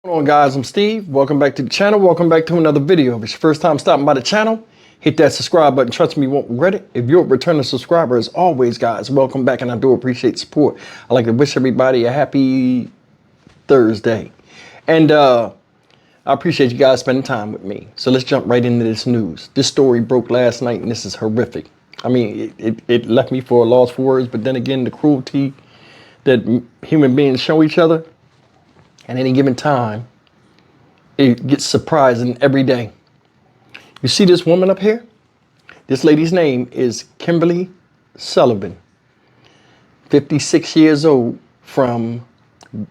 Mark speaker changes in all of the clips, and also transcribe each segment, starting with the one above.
Speaker 1: What's going on, guys? I'm Steve. Welcome back to the channel. Welcome back to another video. If it's your first time stopping by the channel, hit that subscribe button. Trust me, you won't regret it. If you're a returning subscriber, as always, guys, welcome back, and I do appreciate support. I'd like to wish everybody a happy Thursday. And I appreciate you guys spending time with me. So let's jump right into this news. This story broke last night, and this is horrific. I mean, it left me for a loss for words, but then again, the cruelty that human beings show each other at any given time, it gets surprising every day. You see this woman up here? This lady's name is Kimberly Sullivan, 56 years old, from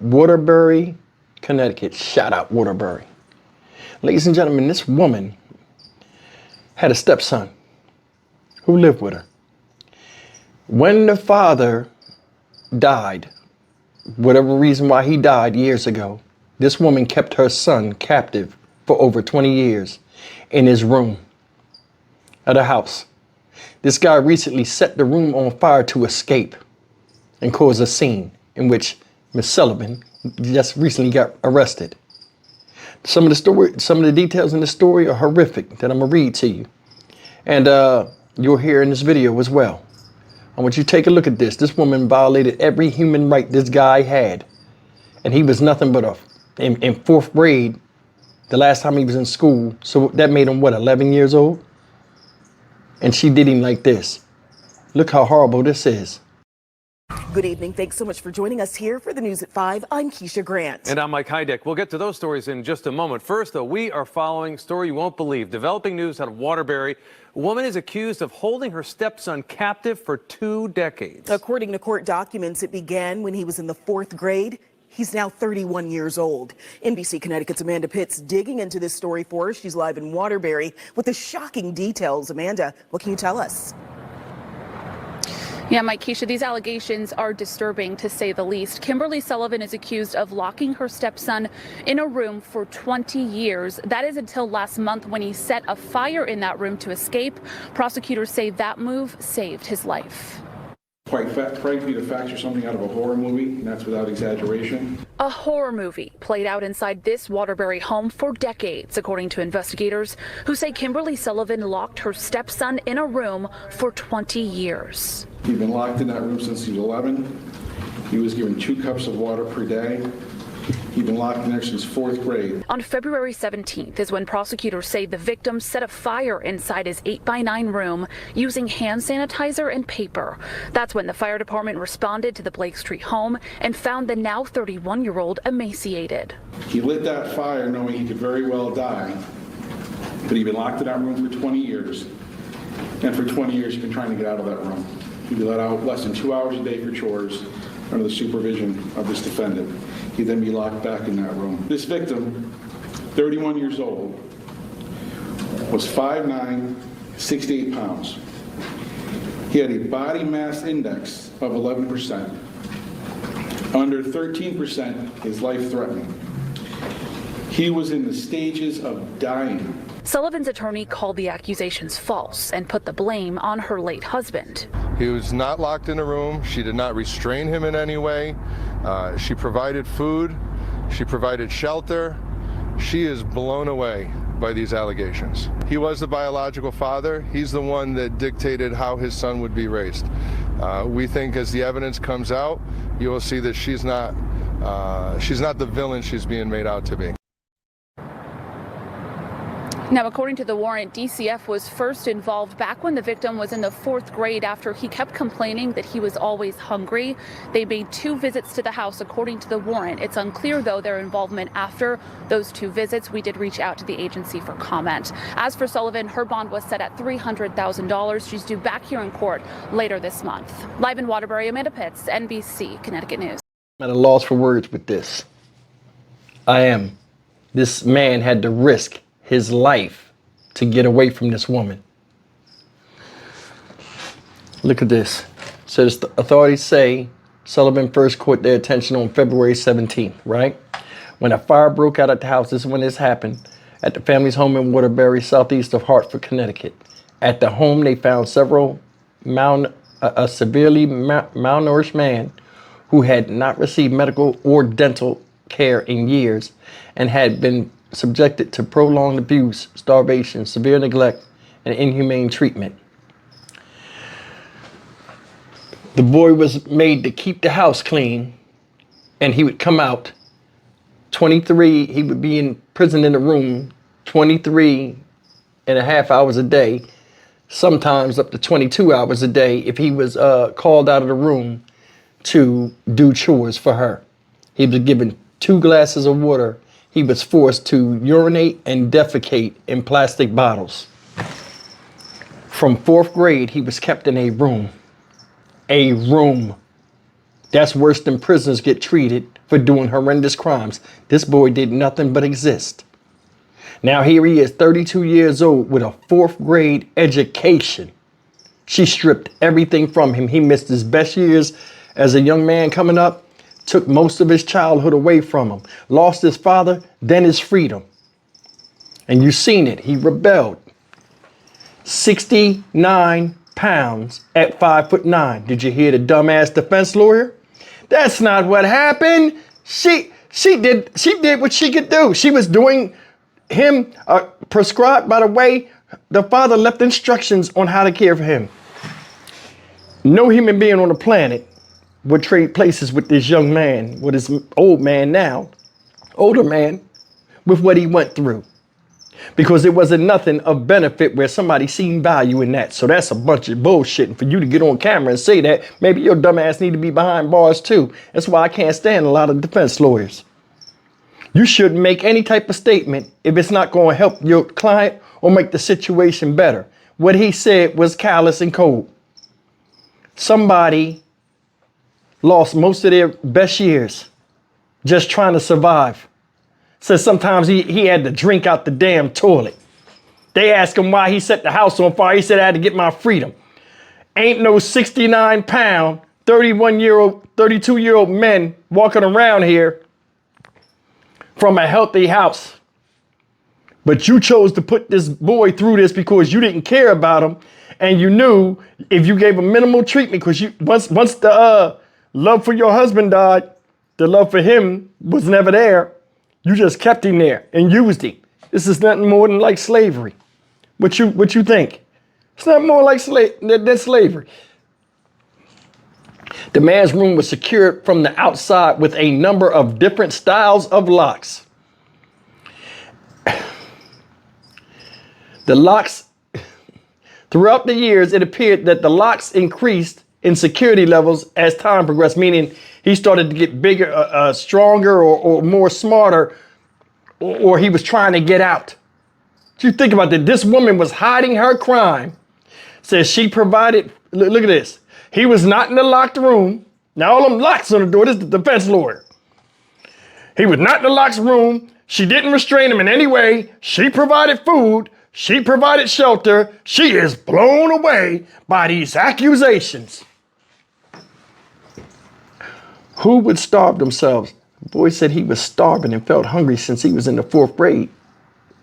Speaker 1: Waterbury, Connecticut. Shout out Waterbury. Ladies and gentlemen, this woman had a stepson who lived with her. When the father died, whatever reason why he died years ago, this woman kept her son captive for over 20 years in his room at her house. This guy recently set the room on fire to escape and cause a scene in which Miss Sullivan just recently got arrested. Some of the details in the story are horrific that I'm gonna read to you, and you'll hear in this video as well. I want you to take a look at this. This woman violated every human right this guy had. And he was nothing but in fourth grade, the last time he was in school. So that made him, what, 11 years old? And she did him like this. Look how horrible this is.
Speaker 2: Good evening. Thanks so much for joining us here for the News at 5. I'm Keisha Grant.
Speaker 3: And I'm Mike Heideck. We'll get to those stories in just a moment. First, though, we are following a story you won't believe. Developing news out of Waterbury. A woman is accused of holding her stepson captive for 2 decades.
Speaker 2: According to court documents, it began when he was in the 4th grade. He's now 31 years old. NBC Connecticut's Amanda Pitts digging into this story for us. She's live in Waterbury with the shocking details. Amanda, what can you tell us?
Speaker 4: Yeah, Mike, Keisha, these allegations are disturbing, to say the least. Kimberly Sullivan is accused of locking her stepson in a room for 20 years. That is until last month, when he set a fire in that room to escape. Prosecutors say that move saved his life.
Speaker 5: Quite frankly, the facts are something out of a horror movie, and that's without exaggeration.
Speaker 4: A horror movie played out inside this Waterbury home for decades, according to investigators who say Kimberly Sullivan locked her stepson in a room for 20 years.
Speaker 5: He'd been locked in that room since he was 11. He was given 2 cups of water per day. He'd been locked in there since 4th grade.
Speaker 4: On February 17th is when prosecutors say the victim set a fire inside his 8x9 room using hand sanitizer and paper. That's when the fire department responded to the Blake Street home and found the now 31-year-old emaciated.
Speaker 5: He lit that fire knowing he could very well die, but he'd been locked in that room for 20 years. And for 20 years, he'd been trying to get out of that room. He'd be let out less than 2 hours a day for chores under the supervision of this defendant. He'd then be locked back in that room. This victim, 31 years old, was 5'9", 68 pounds. He had a body mass index of 11%. Under 13% is life-threatening. He was in the stages of dying.
Speaker 4: Sullivan's attorney called the accusations false and put the blame on her late husband.
Speaker 6: He was not locked in a room. She did not restrain him in any way. She provided food. She provided shelter. She is blown away by these allegations. He was the biological father. He's the one that dictated how his son would be raised. We think as the evidence comes out, you will see that she's not the villain she's being made out to be.
Speaker 4: Now, according to the warrant, DCF was first involved back when the victim was in the 4th grade after he kept complaining that he was always hungry. They made 2 visits to the house, according to the warrant. It's unclear, though, their involvement after those 2 visits. We did reach out to the agency for comment. As for Sullivan, her bond was set at $300,000. She's due back here in court later this month. Live in Waterbury, Amanda Pitts, NBC Connecticut News.
Speaker 1: I'm at a loss for words with this. I am. This man had to risk his life to get away from this woman. Look at this. So the authorities say Sullivan first caught their attention on February 17th, right? When a fire broke out at the house, this is when this happened, at the family's home in Waterbury, southeast of Hartford, Connecticut. At the home, they found a severely malnourished man who had not received medical or dental care in years and had been subjected to prolonged abuse, starvation, severe neglect, and inhumane treatment. The boy was made to keep the house clean, and he would come out 23, he would be in prison in the room 23 and a half hours a day, sometimes up to 22 hours a day if he was called out of the room to do chores for her. He was given 2 glasses of water. He was forced to urinate and defecate in plastic bottles. From 4th grade, he was kept in a room. A room. That's worse than prisoners get treated for doing horrendous crimes. This boy did nothing but exist. Now here he is, 32 years old with a 4th grade education. She stripped everything from him. He missed his best years as a young man coming up, took most of his childhood away from him, lost his father, then his freedom. And you've seen it. He rebelled. 69 pounds at 5'9". Did you hear the dumbass defense lawyer? That's not what happened. She did what she could do. She was doing him prescribed by the way the father left instructions on how to care for him. No human being on the planet would trade places with this young man, with this old man now, older man, with what he went through. Because it wasn't nothing of benefit where somebody seen value in that. So that's a bunch of bullshit. And for you to get on camera and say that, maybe your dumb ass need to be behind bars too. That's why I can't stand a lot of defense lawyers. You shouldn't make any type of statement if it's not going to help your client or make the situation better. What he said was callous and cold. Somebody lost most of their best years just trying to survive. Says sometimes he had to drink out the damn toilet. They asked him why he set the house on fire. He said, I had to get my freedom. Ain't no 69-pound, 31-year-old, 32-year-old men walking around here from a healthy house. But you chose to put this boy through this because you didn't care about him. And you knew if you gave him minimal treatment, because you once the love for your husband died, the love for him was never there. You just kept him there and used him. This is nothing more than like slavery. What you think? It's not more like than slavery. The man's room was secured from the outside with a number of different styles of locks. The locks, throughout the years, it appeared that the locks increased in security levels as time progressed, meaning he started to get bigger, stronger, or more smarter, or he was trying to get out. You think about that. This woman was hiding her crime. Says she provided, look at this. He was not in the locked room. Now all them locks on the door, this is the defense lawyer. He was not in the locked room. She didn't restrain him in any way. She provided food. She provided shelter. She is blown away by these accusations. Who would starve themselves? The boy said he was starving and felt hungry since he was in the 4th grade.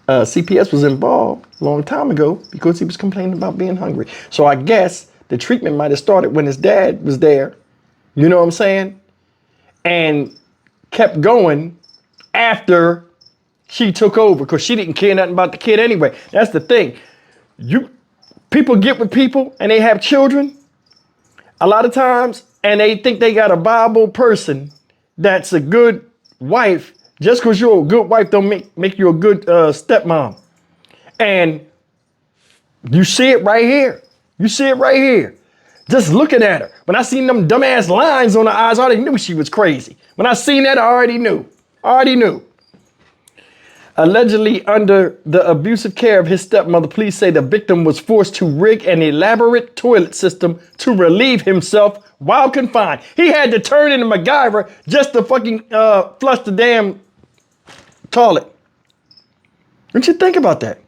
Speaker 1: CPS was involved a long time ago because he was complaining about being hungry. So I guess the treatment might have started when his dad was there. You know what I'm saying? And kept going after she took over because she didn't care nothing about the kid anyway. That's the thing. People get with people and they have children a lot of times and they think they got a viable person that's a good wife. Just because you're a good wife don't make you a good stepmom. And you see it right here. You see it right here. Just looking at her. When I seen them dumbass lines on her eyes, I already knew she was crazy. When I seen that, I already knew. Allegedly under the abusive care of his stepmother, police say the victim was forced to rig an elaborate toilet system to relieve himself while confined. He had to turn into MacGyver just to fucking flush the damn toilet. Don't you think about that?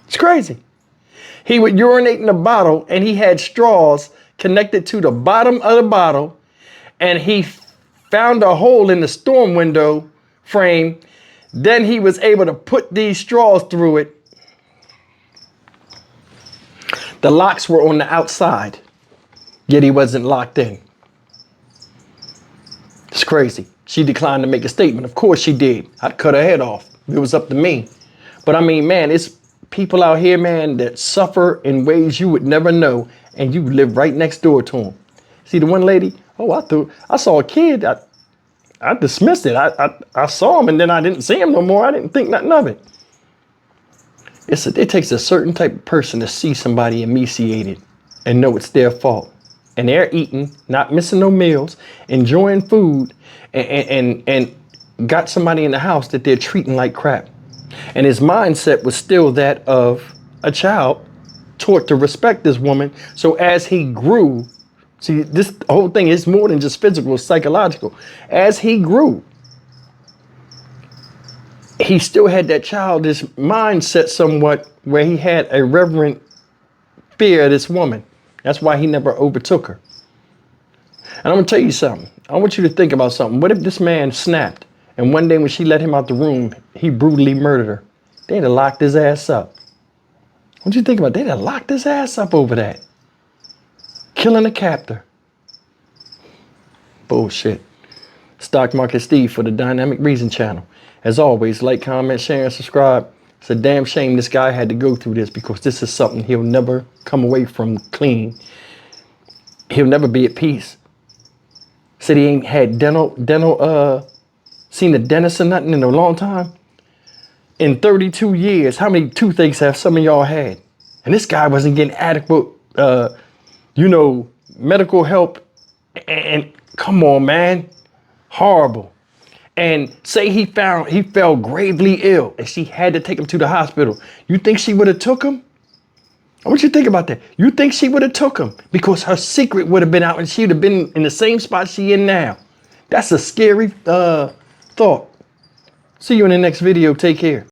Speaker 1: It's crazy. He would urinate in a bottle and he had straws connected to the bottom of the bottle, and he found a hole in the storm window frame. Then he was able to put these straws through it. The locks were on the outside, yet he wasn't locked in. It's crazy. She declined to make a statement. Of course she did. I'd cut her head off if it was up to me. But I mean, man, it's people out here, man, that suffer in ways you would never know, and you live right next door to them. See, the one lady, I saw a kid, I dismissed it. I saw him and then I didn't see him no more. I didn't think nothing of it. It takes a certain type of person to see somebody emaciated and know it's their fault. And they're eating, not missing no meals, enjoying food, and got somebody in the house that they're treating like crap. And his mindset was still that of a child taught to respect this woman. So as he grew, see, this whole thing is more than just physical, it's psychological. As he grew, he still had that childish mindset somewhat where he had a reverent fear of this woman. That's why he never overtook her. And I'm gonna tell you something. I want you to think about something. What if this man snapped and one day when she let him out the room, he brutally murdered her? They'd have locked his ass up. What you think about? They'd have locked his ass up over that. Killing a captor. Bullshit. Stock Market Steve for the Dynamic Reason channel. As always, like, comment, share, and subscribe. It's a damn shame this guy had to go through this, because this is something he'll never come away from clean. He'll never be at peace. Said he ain't had seen a dentist or nothing in a long time. In 32 years, how many toothaches have some of y'all had? And this guy wasn't getting adequate, medical help. And come on, man, horrible. And say he fell gravely ill and she had to take him to the hospital. You think she would have took him? I want you to think about that. You think she would have took him because her secret would have been out and she would have been in the same spot she in now. That's a scary thought. See you in the next video. Take care.